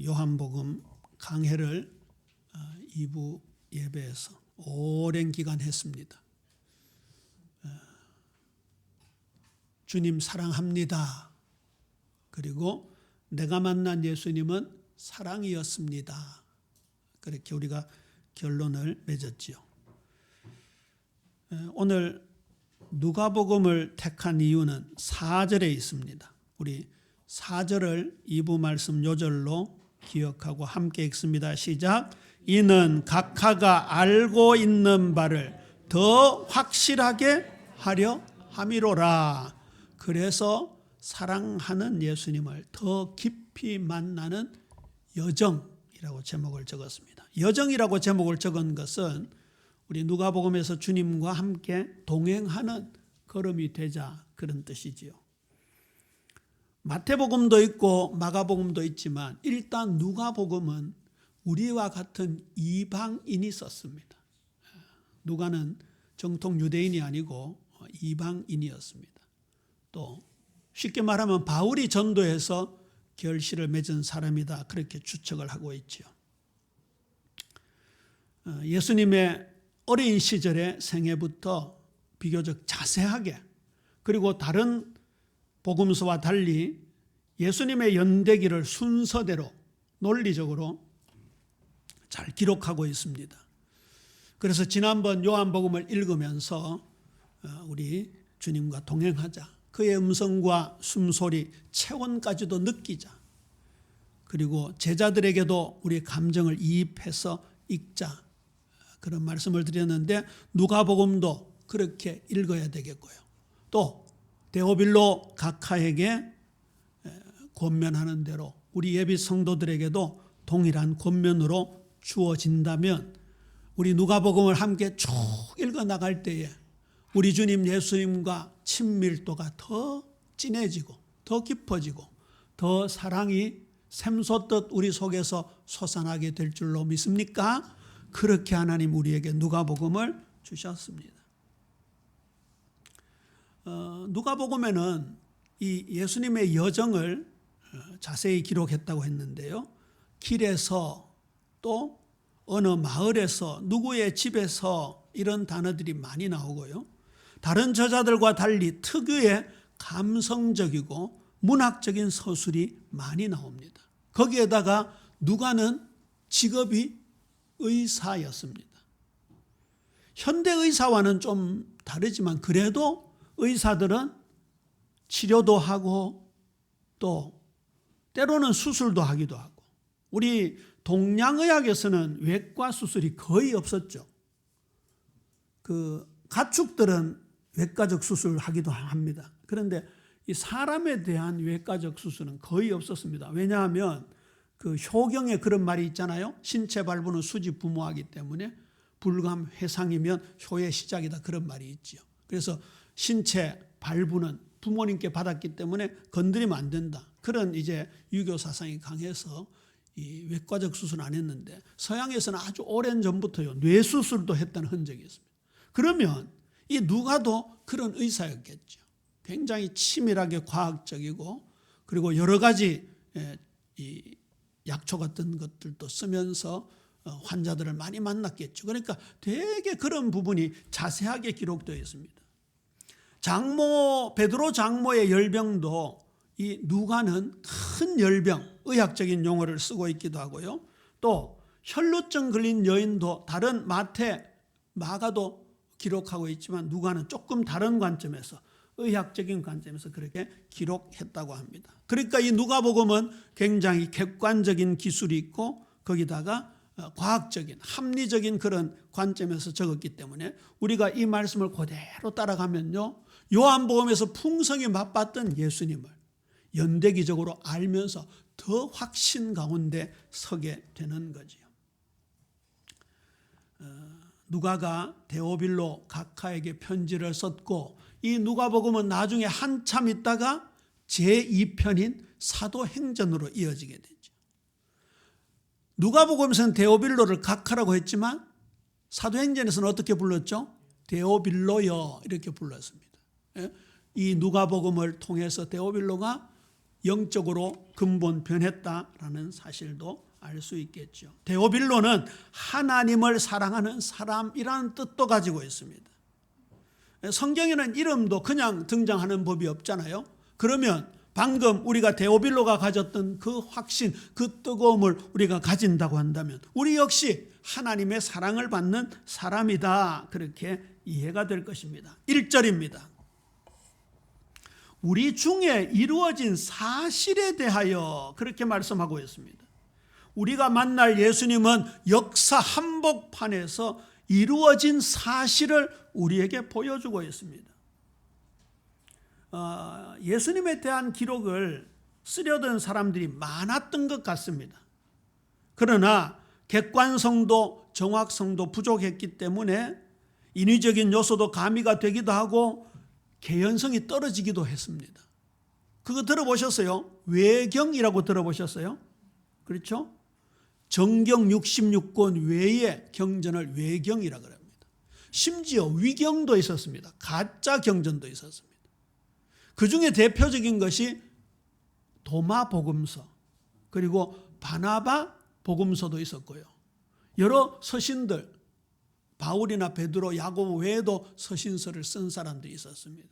요한복음 강해를 2부 예배에서 오랜 기간 했습니다. 주님 사랑합니다. 그리고 내가 만난 예수님은 사랑이었습니다. 그렇게 우리가 결론을 맺었지요. 오늘 누가복음을 택한 이유는 4절에 있습니다. 우리 4절을 2부 말씀 요절로 기억하고 함께 읽습니다. 시작. 이는 각하가 알고 있는 바를 더 확실하게 하려 함이로라. 그래서 사랑하는 예수님을 더 깊이 만나는 여정이라고 제목을 적었습니다. 여정이라고 제목을 적은 것은 우리 누가복음에서 주님과 함께 동행하는 걸음이 되자 그런 뜻이지요. 마태복음도 있고 마가복음도 있지만 일단 누가복음은 우리와 같은 이방인이 썼습니다. 누가는 정통 유대인이 아니고 이방인이었습니다. 또 쉽게 말하면 바울이 전도해서 결실을 맺은 사람이다 그렇게 추측을 하고 있죠. 예수님의 어린 시절의 생애부터 비교적 자세하게 그리고 다른 복음서와 달리 예수님의 연대기를 순서대로 논리적으로 잘 기록하고 있습니다. 그래서 지난번 요한복음을 읽으면서 우리 주님과 동행하자. 그의 음성과 숨소리, 체온까지도 느끼자. 그리고 제자들에게도 우리 감정을 이입해서 읽자. 그런 말씀을 드렸는데 누가복음도 그렇게 읽어야 되겠고요. 또 데오빌로 각하에게 권면하는 대로 우리 예비 성도들에게도 동일한 권면으로 주어진다면 우리 누가복음을 함께 쭉 읽어 나갈 때에 우리 주님 예수님과 친밀도가 더 진해지고 더 깊어지고 더 사랑이 샘솟듯 우리 속에서 솟아나게 될 줄로 믿습니까? 그렇게 하나님 우리에게 누가복음을 주셨습니다. 누가복음에는 이 예수님의 여정을 자세히 기록했다고 했는데요. 길에서 또 어느 마을에서 누구의 집에서 이런 단어들이 많이 나오고요. 다른 저자들과 달리 특유의 감성적이고 문학적인 서술이 많이 나옵니다. 거기에다가 누가는 직업이 의사였습니다. 현대 의사와는 좀 다르지만 그래도 의사들은 치료도 하고 또 때로는 수술도 하기도 하고 우리 동양의학에서는 외과 수술이 거의 없었죠. 가축들은 외과적 수술을 하기도 합니다. 그런데 이 사람에 대한 외과적 수술은 거의 없었습니다. 왜냐하면 효경에 그런 말이 있잖아요. 신체 발부는 수지 부모하기 때문에 불감회상이면 효의 시작이다 그런 말이 있지요. 그래서 신체 발부는 부모님께 받았기 때문에 건드리면 안 된다. 그런 이제 유교 사상이 강해서 이 외과적 수술은 안 했는데 서양에서는 아주 오랜 전부터요 뇌수술도 했다는 흔적이 있습니다. 그러면 이 누가도 그런 의사였겠죠. 굉장히 치밀하게 과학적이고 그리고 여러 가지 이 약초 같은 것들도 쓰면서 환자들을 많이 만났겠죠. 그러니까 되게 그런 부분이 자세하게 기록되어 있습니다. 베드로 장모의 열병도 이 누가는 큰 열병, 의학적인 용어를 쓰고 있기도 하고요. 또 혈루증 걸린 여인도 다른 마태, 마가도 기록하고 있지만 누가는 조금 다른 관점에서 의학적인 관점에서 그렇게 기록했다고 합니다. 그러니까 이 누가복음은 굉장히 객관적인 기술이 있고 거기다가 과학적인 합리적인 그런 관점에서 적었기 때문에 우리가 이 말씀을 그대로 따라가면요 요한복음에서 풍성히 맛봤던 예수님을 연대기적으로 알면서 더 확신 가운데 서게 되는 거지요. 누가가 데오빌로 각하에게 편지를 썼고 이 누가복음은 나중에 한참 있다가 제2편인 사도행전으로 이어지게 되죠. 누가복음에서는 데오빌로를 각하라고 했지만 사도행전에서는 어떻게 불렀죠? 데오빌로여 이렇게 불렀습니다. 이 누가복음을 통해서 데오빌로가 영적으로 근본 변했다라는 사실도 알 수 있겠죠. 데오빌로는 하나님을 사랑하는 사람이라는 뜻도 가지고 있습니다. 성경에는 이름도 그냥 등장하는 법이 없잖아요. 그러면 방금 우리가 데오빌로가 가졌던 그 확신, 그 뜨거움을 우리가 가진다고 한다면 우리 역시 하나님의 사랑을 받는 사람이다. 그렇게 이해가 될 것입니다. 1절입니다. 우리 중에 이루어진 사실에 대하여 그렇게 말씀하고 있습니다. 우리가 만날 예수님은 역사 한복판에서 이루어진 사실을 우리에게 보여주고 있습니다. 예수님에 대한 기록을 쓰려던 사람들이 많았던 것 같습니다. 그러나 객관성도 정확성도 부족했기 때문에 인위적인 요소도 가미가 되기도 하고 개연성이 떨어지기도 했습니다. 그거 들어보셨어요? 외경이라고 들어보셨어요? 그렇죠? 정경 66권 외의 경전을 외경이라고 합니다. 심지어 위경도 있었습니다. 가짜 경전도 있었습니다. 그 중에 대표적인 것이 도마 복음서 그리고 바나바 복음서도 있었고요. 여러 서신들 바울이나 베드로, 야고보 외에도 서신서를 쓴 사람들이 있었습니다.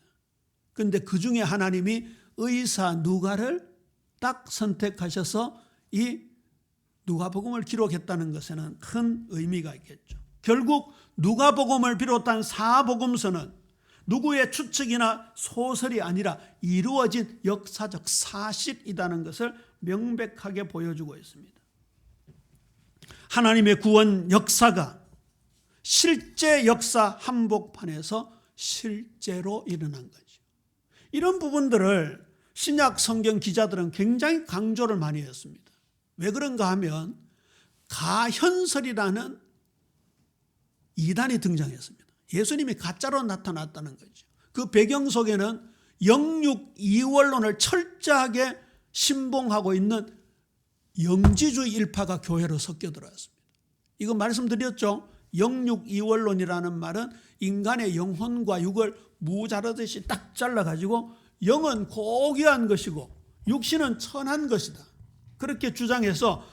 그런데 그 중에 하나님이 의사 누가를 딱 선택하셔서 이 누가복음을 기록했다는 것에는 큰 의미가 있겠죠. 결국 누가복음을 비롯한 사복음서는 누구의 추측이나 소설이 아니라 이루어진 역사적 사실이라는 것을 명백하게 보여주고 있습니다. 하나님의 구원 역사가 실제 역사 한복판에서 실제로 일어난 거죠. 이런 부분들을 신약 성경 기자들은 굉장히 강조를 많이 했습니다. 왜 그런가 하면 가현설이라는 이단이 등장했습니다. 예수님이 가짜로 나타났다는 거죠. 그 배경 속에는 영육 이원론을 철저하게 신봉하고 있는 영지주의 일파가 교회로 섞여 들어왔습니다. 이거 말씀드렸죠. 영육 이원론이라는 말은 인간의 영혼과 육을 무자르듯이 딱 잘라가지고 영은 고귀한 것이고 육신은 천한 것이다. 그렇게 주장해서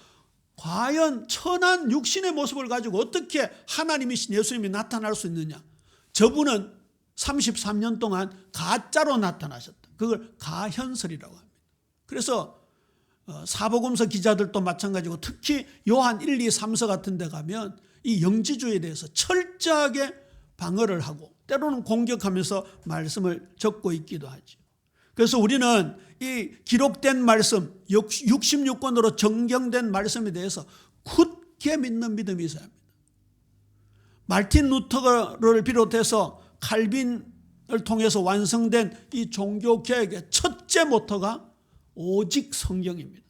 과연 천한 육신의 모습을 가지고 어떻게 하나님이신 예수님이 나타날 수 있느냐. 저분은 33년 동안 가짜로 나타나셨다. 그걸 가현설이라고 합니다. 그래서 사복음서 기자들도 마찬가지고 특히 요한 1, 2, 3서 같은 데 가면 이 영지주의에 대해서 철저하게 방어를 하고 때로는 공격하면서 말씀을 적고 있기도 하죠. 그래서 우리는 이 기록된 말씀 66권으로 정경된 말씀에 대해서 굳게 믿는 믿음이 있어야 합니다. 마르틴 루터를 비롯해서 칼빈을 통해서 완성된 이 종교개혁의 첫째 모토가 오직 성경입니다.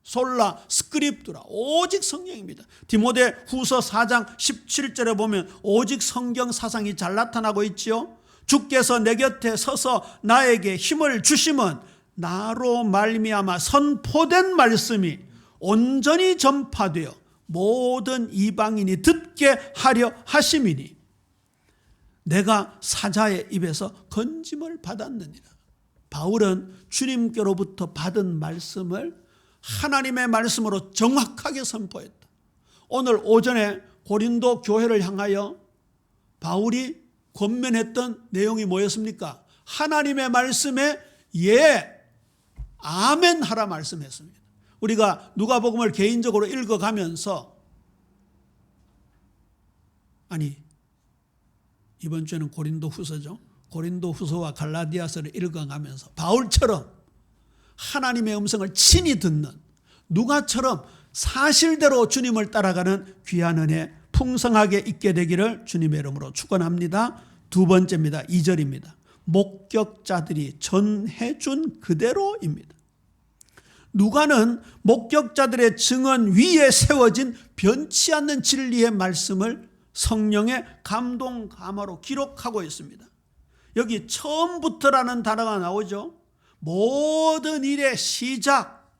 솔라 스크립투라 오직 성경입니다. 디모데 후서 4장 17절에 보면 오직 성경 사상이 잘 나타나고 있지요. 주께서 내 곁에 서서 나에게 힘을 주심은 나로 말미암아 선포된 말씀이 온전히 전파되어 모든 이방인이 듣게 하려 하심이니 내가 사자의 입에서 건짐을 받았느니라. 바울은 주님께로부터 받은 말씀을 하나님의 말씀으로 정확하게 선포했다. 오늘 오전에 고린도 교회를 향하여 바울이 권면했던 내용이 뭐였습니까? 하나님의 말씀에 예, 아멘 하라 말씀했습니다. 우리가 누가복음을 개인적으로 읽어가면서 이번 주에는 고린도 후서죠. 고린도 후서와 갈라디아서를 읽어가면서 바울처럼 하나님의 음성을 친히 듣는 누가처럼 사실대로 주님을 따라가는 귀한 은혜 풍성하게 있게 되기를 주님의 이름으로 축원합니다. 두 번째입니다. 2절입니다. 목격자들이 전해준 그대로입니다. 누가는 목격자들의 증언 위에 세워진 변치 않는 진리의 말씀을 성령의 감동 감화로 기록하고 있습니다. 여기 처음부터라는 단어가 나오죠. 모든 일의 시작,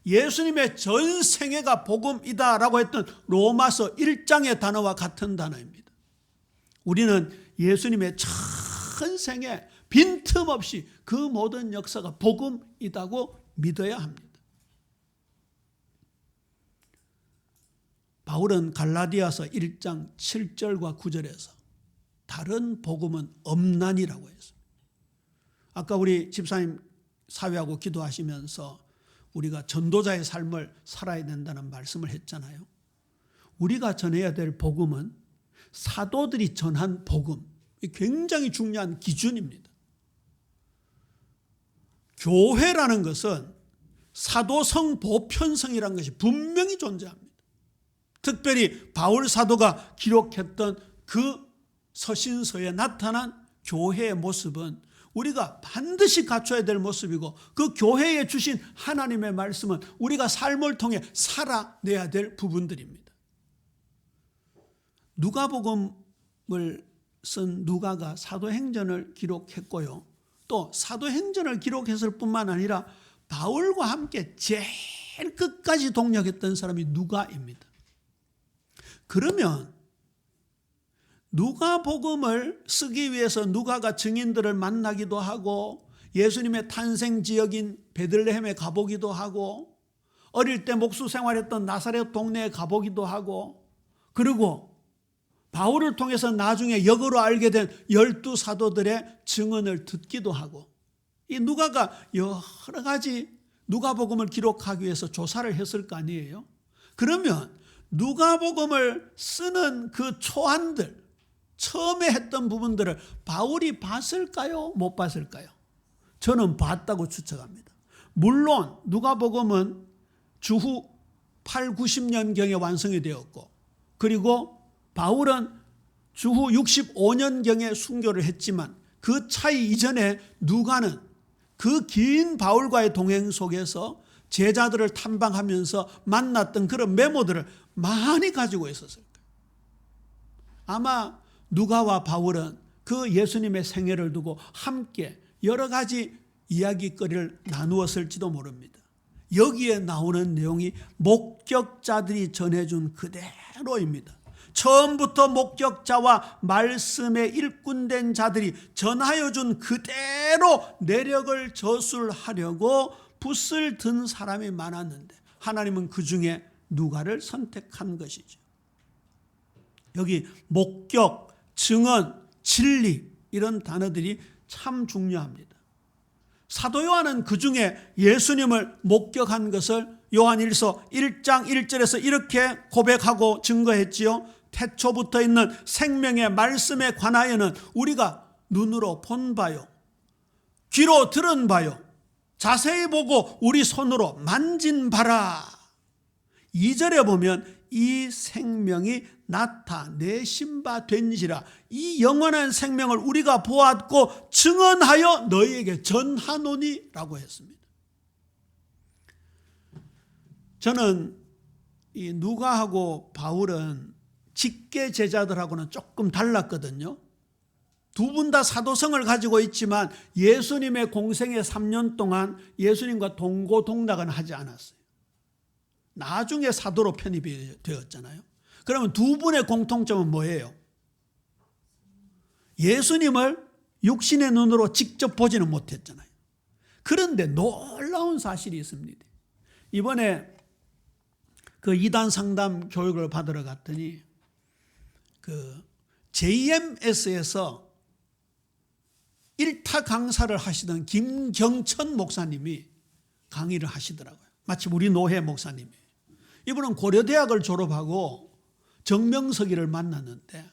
예수님의 전 생애가 복음이다라고 했던 로마서 1장의 단어와 같은 단어입니다. 우리는 예수님의 전 생애 빈틈없이 그 모든 역사가 복음이라고 믿어야 합니다. 바울은 갈라디아서 1장 7절과 9절에서 다른 복음은 없나니라고 했습니다. 아까 우리 집사님 사회하고 기도하시면서 우리가 전도자의 삶을 살아야 된다는 말씀을 했잖아요. 우리가 전해야 될 복음은 사도들이 전한 복음, 굉장히 중요한 기준입니다. 교회라는 것은 사도성 보편성이라는 것이 분명히 존재합니다. 특별히 바울 사도가 기록했던 그 서신서에 나타난 교회의 모습은 우리가 반드시 갖춰야 될 모습이고, 그 교회에 주신 하나님의 말씀은 우리가 삶을 통해 살아내야 될 부분들입니다. 누가복음을 쓴 누가가 사도행전을 기록했고요, 또 사도행전을 기록했을 뿐만 아니라 바울과 함께 제일 끝까지 동역했던 사람이 누가입니다. 그러면 누가복음을 쓰기 위해서 누가가 증인들을 만나기도 하고, 예수님의 탄생 지역인 베들레헴에 가보기도 하고, 어릴 때 목수 생활했던 나사렛 동네에 가보기도 하고, 그리고 바울을 통해서 나중에 역으로 알게 된 12사도들의 증언을 듣기도 하고, 이 누가가 여러 가지 누가복음을 기록하기 위해서 조사를 했을 거 아니에요. 그러면 누가복음을 쓰는 그 초안들, 처음에 했던 부분들을 바울이 봤을까요? 못 봤을까요? 저는 봤다고 추측합니다. 물론 누가복음은 주후 8, 90년경에 완성이 되었고, 그리고 바울은 주후 65년경에 순교를 했지만, 그 차이 이전에 누가는 그 긴 바울과의 동행 속에서 제자들을 탐방하면서 만났던 그런 메모들을 많이 가지고 있었을 거예요. 아마 누가와 바울은 그 예수님의 생애를 두고 함께 여러 가지 이야기거리를 나누었을지도 모릅니다. 여기에 나오는 내용이 목격자들이 전해준 그대로입니다. 처음부터 목격자와 말씀에 일꾼된 자들이 전하여 준 그대로 내력을 저술하려고 붓을 든 사람이 많았는데, 하나님은 그 중에 누가를 선택한 것이죠. 여기 목격, 증언, 진리, 이런 단어들이 참 중요합니다. 사도 요한은 그 중에 예수님을 목격한 것을 요한일서 1장 1절에서 이렇게 고백하고 증거했지요. 태초부터 있는 생명의 말씀에 관하여는 우리가 눈으로 본 바요, 귀로 들은 바요, 자세히 보고 우리 손으로 만진 바라. 2절에 보면 이 생명이 나타내신 바 된지라, 이 영원한 생명을 우리가 보았고 증언하여 너희에게 전하노니 라고 했습니다. 저는 이 누가하고 바울은 직계 제자들하고는 조금 달랐거든요. 두 분 다 사도성을 가지고 있지만 예수님의 공생의 3년 동안 예수님과 동고동락은 하지 않았어요. 나중에 사도로 편입이 되었잖아요. 그러면 두 분의 공통점은 뭐예요? 예수님을 육신의 눈으로 직접 보지는 못했잖아요. 그런데 놀라운 사실이 있습니다. 이번에 그 이단 상담 교육을 받으러 갔더니 그 JMS에서 1타 강사를 하시던 김경천 목사님이 강의를 하시더라고요. 마치 우리 노회 목사님이. 이분은 고려대학을 졸업하고 정명석이를 만났는데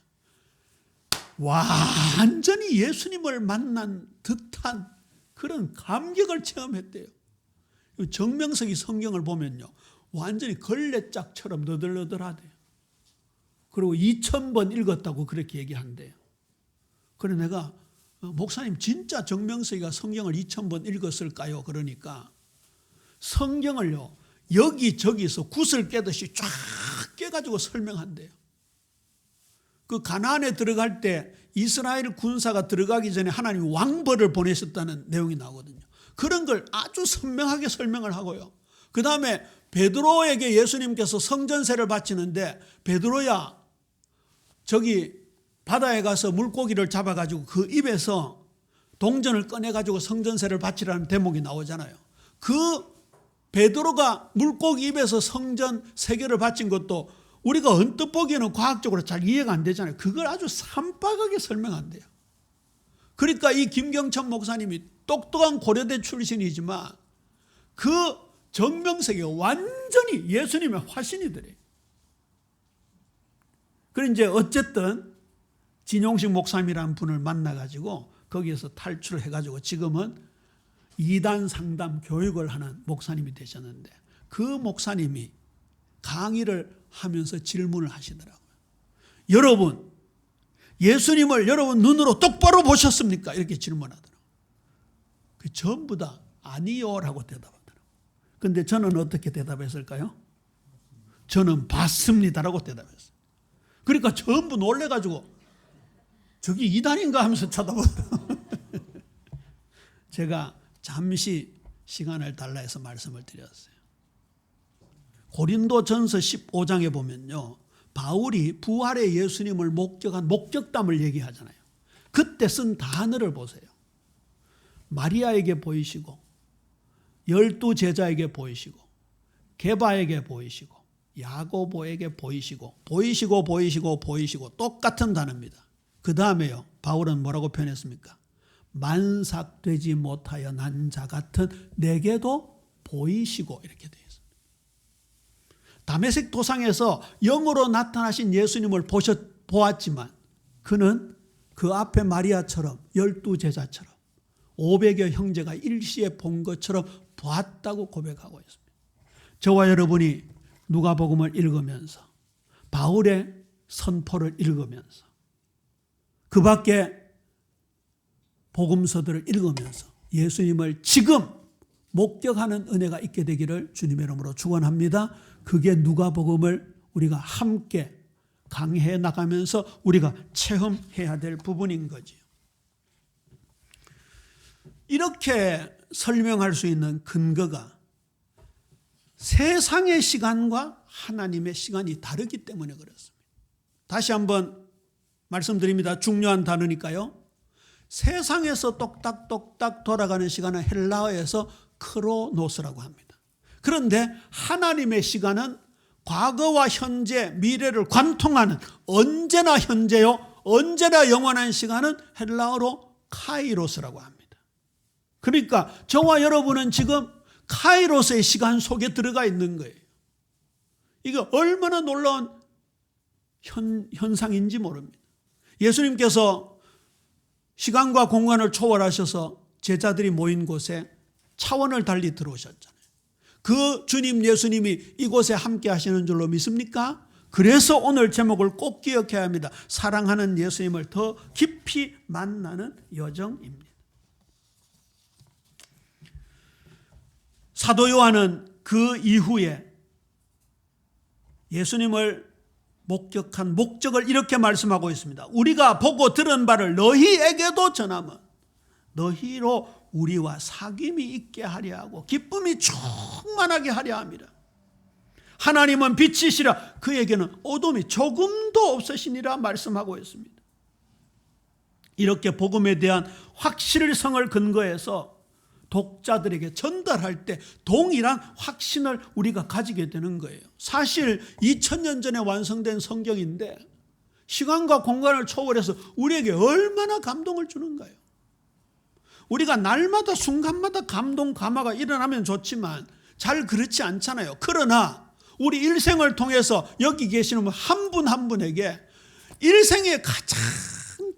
완전히 예수님을 만난 듯한 그런 감격을 체험했대요. 정명석이 성경을 보면요, 완전히 걸레짝처럼 너덜너덜하대요. 그리고 2000번 읽었다고 그렇게 얘기한대요. 그래서 내가 목사님 진짜 정명석이가 성경을 2000번 읽었을까요? 그러니까 성경을요 여기저기서 굿을 깨듯이 쫙 깨가지고 설명한대요. 그 가나안에 들어갈 때 이스라엘 군사가 들어가기 전에 하나님이 왕벌을 보내셨다는 내용이 나오거든요. 그런 걸 아주 선명하게 설명을 하고요. 그 다음에 베드로에게 예수님께서 성전세를 바치는데, 베드로야 저기 바다에 가서 물고기를 잡아가지고 그 입에서 동전을 꺼내가지고 성전세를 바치라는 대목이 나오잖아요. 그 베드로가 물고기 입에서 성전 3개를 바친 것도 우리가 언뜻 보기에는 과학적으로 잘 이해가 안 되잖아요. 그걸 아주 산박하게 설명한대요. 그러니까 이 김경천 목사님이 똑똑한 고려대 출신이지만 그 정명석이 완전히 예수님의 화신이더래요. 그래 이제 어쨌든 진용식 목사님이라는 분을 만나가지고 거기에서 탈출해가지고 지금은 2단 상담 교육을 하는 목사님이 되셨는데 그 목사님이 강의를 하면서 질문을 하시더라고요. 여러분, 예수님을 여러분 눈으로 똑바로 보셨습니까? 이렇게 질문하더라고요. 그 전부 다 아니요라고 대답하더라고요. 근데 저는 어떻게 대답했을까요? 저는 봤습니다라고 대답했어요. 그러니까 전부 놀래가지고 저기 이단인가 하면서 쳐다보더라고요. 제가 잠시 시간을 달라 해서 말씀을 드렸어요. 고린도전서 15장에 보면요, 바울이 부활의 예수님을 목격한 목격담을 얘기하잖아요. 그때 쓴 단어를 보세요. 마리아에게 보이시고 12 제자에게 보이시고 게바에게 보이시고 야고보에게 보이시고 똑같은 단어입니다. 그 다음에요, 바울은 뭐라고 표현했습니까? 만삭되지 못하여 난 자 같은 내게도 보이시고 이렇게 되어 있습니다. 다메섹 도상에서 영으로 나타나신 예수님을 보았지만 그는 그 앞에 마리아처럼 12 제자처럼 500여 형제가 일시에 본 것처럼 보았다고 고백하고 있습니다. 저와 여러분이 누가복음을 읽으면서 바울의 선포를 읽으면서 그 밖에 복음서들을 읽으면서 예수님을 지금 목격하는 은혜가 있게 되기를 주님의 이름으로 축원합니다. 그게 누가복음을 우리가 함께 강해해 나가면서 우리가 체험해야 될 부분인 거지요. 이렇게 설명할 수 있는 근거가 세상의 시간과 하나님의 시간이 다르기 때문에 그렇습니다. 다시 한번 말씀드립니다. 중요한 단어니까요. 세상에서 똑딱똑딱 돌아가는 시간은 헬라어에서 크로노스라고 합니다. 그런데 하나님의 시간은 과거와 현재, 미래를 관통하는 언제나 현재요, 언제나 영원한 시간은 헬라어로 카이로스라고 합니다. 그러니까 저와 여러분은 지금 카이로스의 시간 속에 들어가 있는 거예요. 이게 얼마나 놀라운 현상인지 모릅니다. 예수님께서 시간과 공간을 초월하셔서 제자들이 모인 곳에 차원을 달리 들어오셨잖아요. 그 주님 예수님이 이곳에 함께 하시는 줄로 믿습니까? 그래서 오늘 제목을 꼭 기억해야 합니다. 사랑하는 예수님을 더 깊이 만나는 여정입니다. 사도 요한은 그 이후에 예수님을 목격한 목적을 이렇게 말씀하고 있습니다. 우리가 보고 들은 바를 너희에게도 전하면 너희로 우리와 사귐이 있게 하려 하고 기쁨이 충만하게 하려 함이라. 하나님은 빛이시라 그에게는 어둠이 조금도 없으시니라 말씀하고 있습니다. 이렇게 복음에 대한 확실성을 근거해서 독자들에게 전달할 때 동일한 확신을 우리가 가지게 되는 거예요. 사실 2000년 전에 완성된 성경인데 시간과 공간을 초월해서 우리에게 얼마나 감동을 주는가요? 우리가 날마다 순간마다 감동 감화가 일어나면 좋지만 잘 그렇지 않잖아요. 그러나 우리 일생을 통해서 여기 계시는 한 분 한 분에게 일생에 가장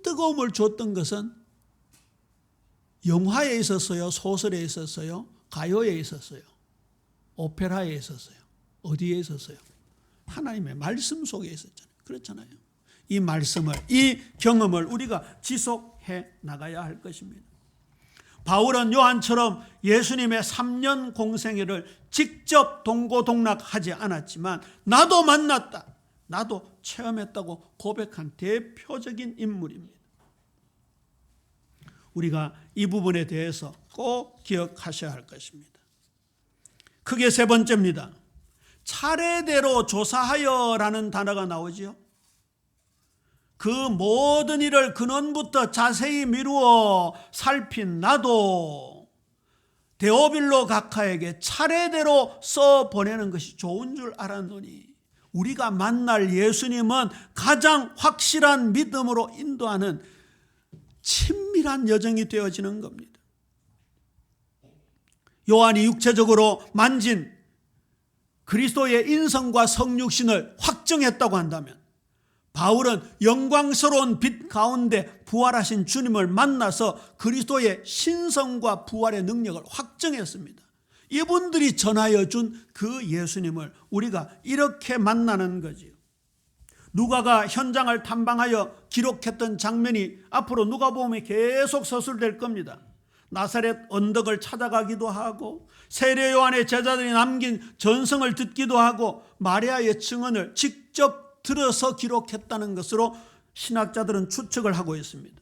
뜨거움을 줬던 것은 영화에 있었어요, 소설에 있었어요, 가요에 있었어요, 오페라에 있었어요, 어디에 있었어요? 하나님의 말씀 속에 있었잖아요. 그렇잖아요. 이 말씀을, 이 경험을 우리가 지속해 나가야 할 것입니다. 바울은 요한처럼 예수님의 3년 공생애를 직접 동고동락하지 않았지만 나도 만났다, 나도 체험했다고 고백한 대표적인 인물입니다. 우리가 이 부분에 대해서 꼭 기억하셔야 할 것입니다. 크게 세 번째입니다. 차례대로 조사하여라는 단어가 나오지요. 그 모든 일을 근원부터 자세히 미루어 살핀 나도 데오빌로 각하에게 차례대로 써보내는 것이 좋은 줄 알았노니 우리가 만날 예수님은 가장 확실한 믿음으로 인도하는 친밀한 여정이 되어지는 겁니다. 요한이 육체적으로 만진 그리스도의 인성과 성육신을 확정했다고 한다면 바울은 영광스러운 빛 가운데 부활하신 주님을 만나서 그리스도의 신성과 부활의 능력을 확정했습니다. 이분들이 전하여 준 그 예수님을 우리가 이렇게 만나는 거지요. 누가가 현장을 탐방하여 기록했던 장면이 앞으로 누가복음에 계속 서술될 겁니다. 나사렛 언덕을 찾아가기도 하고 세례 요한의 제자들이 남긴 전성을 듣기도 하고 마리아의 증언을 직접 들어서 기록했다는 것으로 신학자들은 추측을 하고 있습니다.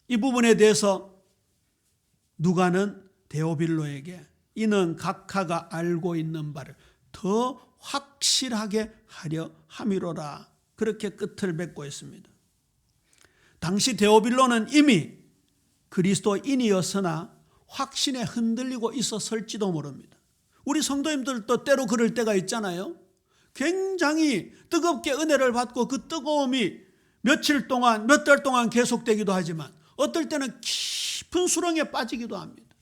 이 부분에 대해서 누가는 데오빌로에게 이는 각하가 알고 있는 바를 더 확실하게 하려 함이로라, 그렇게 끝을 맺고 있습니다. 당시 데오빌로는 이미 그리스도인이었으나 확신에 흔들리고 있었을지도 모릅니다. 우리 성도님들도 때로 그럴 때가 있잖아요. 굉장히 뜨겁게 은혜를 받고 그 뜨거움이 며칠 동안, 몇 달 동안 계속되기도 하지만 어떨 때는 깊은 수렁에 빠지기도 합니다.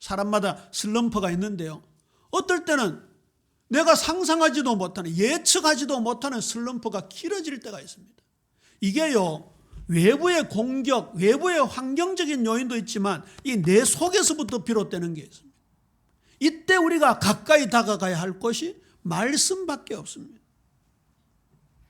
사람마다 슬럼프가 있는데요, 어떨 때는 내가 상상하지도 못하는, 예측하지도 못하는 슬럼프가 길어질 때가 있습니다. 이게요, 외부의 공격, 외부의 환경적인 요인도 있지만 이 내 속에서부터 비롯되는 게 있습니다. 이때 우리가 가까이 다가가야 할 것이 말씀밖에 없습니다.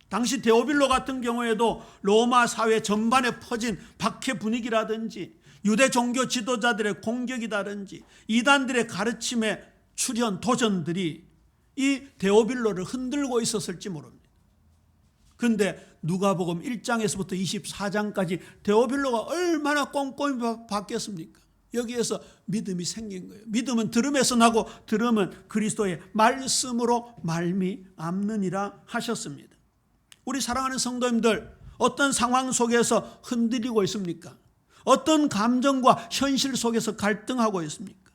당시 데오빌로 같은 경우에도 로마 사회 전반에 퍼진 박해 분위기라든지 유대 종교 지도자들의 공격이라든지 이단들의 가르침의 출현, 도전들이 이 데오빌로를 흔들고 있었을지 모릅니다. 그런데 누가복음 1장에서부터 24장까지 데오빌로가 얼마나 꼼꼼히 바뀌었습니까? 여기에서 믿음이 생긴 거예요. 믿음은 들음에서 나고 들음은 그리스도의 말씀으로 말미암느니라 하셨습니다. 우리 사랑하는 성도님들, 어떤 상황 속에서 흔들리고 있습니까? 어떤 감정과 현실 속에서 갈등하고 있습니까?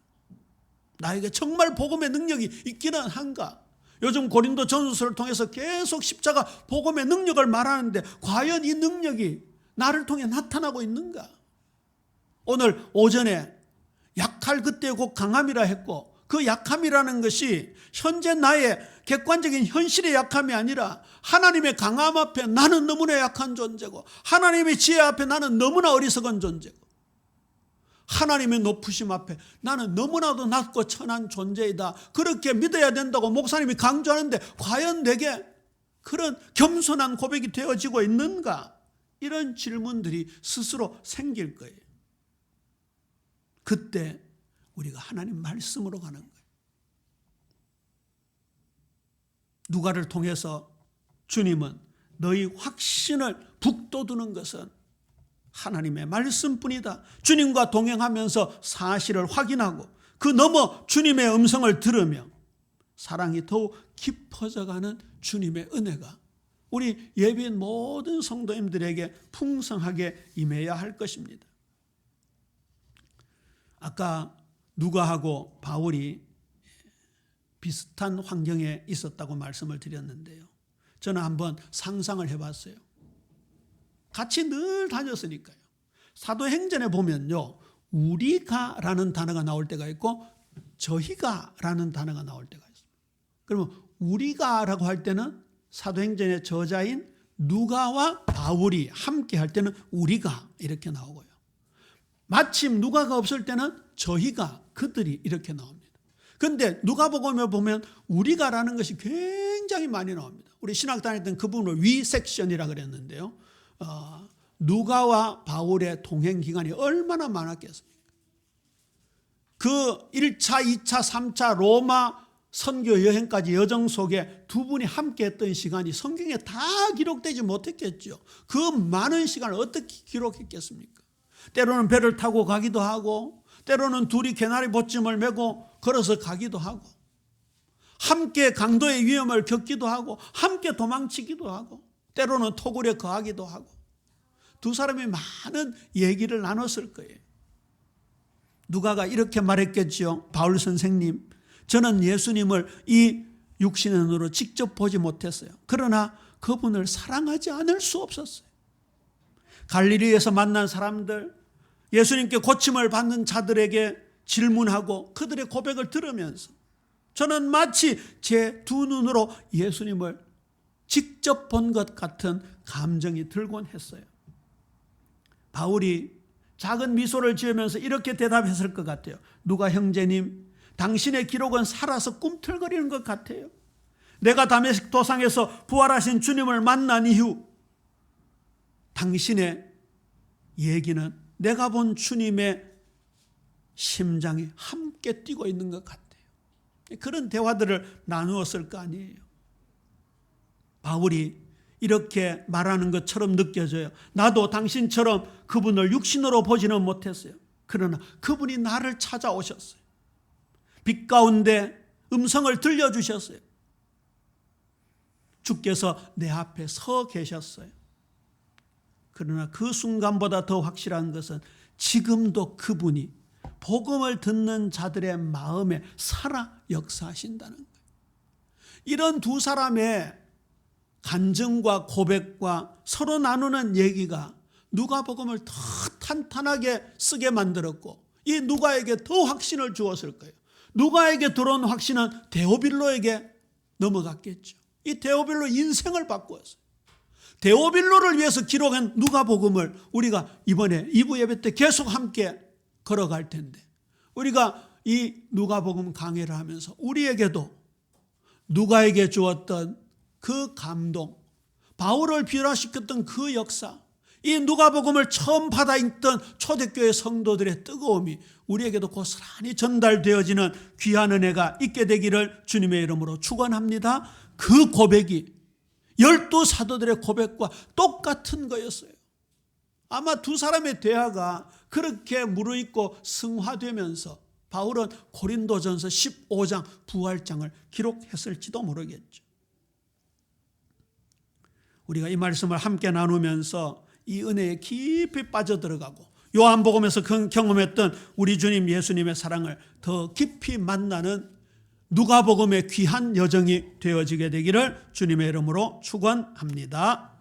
나에게 정말 복음의 능력이 있기는 한가? 요즘 고린도 전서를 통해서 계속 십자가 복음의 능력을 말하는데 과연 이 능력이 나를 통해 나타나고 있는가? 오늘 오전에 약할 그때 곧 강함이라 했고, 그 약함이라는 것이 현재 나의 객관적인 현실의 약함이 아니라 하나님의 강함 앞에 나는 너무나 약한 존재고, 하나님의 지혜 앞에 나는 너무나 어리석은 존재고, 하나님의 높으심 앞에 나는 너무나도 낮고 천한 존재이다, 그렇게 믿어야 된다고 목사님이 강조하는데 과연 내게 그런 겸손한 고백이 되어지고 있는가? 이런 질문들이 스스로 생길 거예요. 그때 우리가 하나님 말씀으로 가는 거예요. 누가를 통해서 주님은 너희 확신을 북돋우는 것은 하나님의 말씀뿐이다. 주님과 동행하면서 사실을 확인하고 그 넘어 주님의 음성을 들으며 사랑이 더욱 깊어져가는 주님의 은혜가 우리 예비인 모든 성도님들에게 풍성하게 임해야 할 것입니다. 아까 누가하고 바울이 비슷한 환경에 있었다고 말씀을 드렸는데요, 저는 한번 상상을 해봤어요. 같이 늘 다녔으니까요. 사도행전에 보면요, 우리가라는 단어가 나올 때가 있고 저희가라는 단어가 나올 때가 있습니다. 그러면 우리가라고 할 때는 사도행전의 저자인 누가와 바울이 함께 할 때는 우리가 이렇게 나오고요, 마침 누가가 없을 때는 저희가, 그들이 이렇게 나옵니다. 그런데 누가복음에 보면 우리가라는 것이 굉장히 많이 나옵니다. 우리 신학 다닐 때는 그 부분을 위 섹션이라고 그랬는데요, 누가와 바울의 동행 기간이 얼마나 많았겠습니까? 그 1차, 2차, 3차 로마 선교 여행까지 여정 속에 두 분이 함께 했던 시간이 성경에 다 기록되지 못했겠죠. 그 많은 시간을 어떻게 기록했겠습니까? 때로는 배를 타고 가기도 하고, 때로는 둘이 개나리 보찜을 메고 걸어서 가기도 하고, 함께 강도의 위험을 겪기도 하고, 함께 도망치기도 하고, 때로는 토굴에 거하기도 하고, 두 사람이 많은 얘기를 나눴을 거예요. 누가가 이렇게 말했겠지요. 바울 선생님, 저는 예수님을 이 육신의 눈으로 직접 보지 못했어요. 그러나 그분을 사랑하지 않을 수 없었어요. 갈릴리에서 만난 사람들, 예수님께 고침을 받는 자들에게 질문하고 그들의 고백을 들으면서 저는 마치 제 두 눈으로 예수님을 직접 본 것 같은 감정이 들곤 했어요. 바울이 작은 미소를 지으면서 이렇게 대답했을 것 같아요. 누가 형제님, 당신의 기록은 살아서 꿈틀거리는 것 같아요. 내가 다메섹 도상에서 부활하신 주님을 만난 이후 당신의 얘기는 내가 본 주님의 심장이 함께 뛰고 있는 것 같아요. 그런 대화들을 나누었을 거 아니에요. 바울이 이렇게 말하는 것처럼 느껴져요. 나도 당신처럼 그분을 육신으로 보지는 못했어요. 그러나 그분이 나를 찾아오셨어요. 빛 가운데 음성을 들려주셨어요. 주께서 내 앞에 서 계셨어요. 그러나 그 순간보다 더 확실한 것은 지금도 그분이 복음을 듣는 자들의 마음에 살아 역사하신다는 거예요. 이런 두 사람의 간증과 고백과 서로 나누는 얘기가 누가복음을 더 탄탄하게 쓰게 만들었고 이 누가에게 더 확신을 주었을 거예요. 누가에게 들어온 확신은 데오빌로에게 넘어갔겠죠. 이 데오빌로 인생을 바꾸었어요. 데오빌로를 위해서 기록한 누가복음을 우리가 이번에 2부 예배 때 계속 함께 걸어갈 텐데 우리가 이 누가복음 강해를 하면서 우리에게도 누가에게 주었던 그 감동, 바울을 변화시켰던 그 역사, 이 누가복음을 처음 받아있던 초대교회 성도들의 뜨거움이 우리에게도 고스란히 전달되어지는 귀한 은혜가 있게 되기를 주님의 이름으로 축원합니다. 그 고백이 12사도들의 고백과 똑같은 거였어요. 아마 두 사람의 대화가 그렇게 무르익고 승화되면서 바울은 고린도전서 15장 부활장을 기록했을지도 모르겠죠. 우리가 이 말씀을 함께 나누면서 이 은혜에 깊이 빠져들어가고 요한복음에서 경험했던 우리 주님 예수님의 사랑을 더 깊이 만나는 누가복음의 귀한 여정이 되어지게 되기를 주님의 이름으로 축원합니다.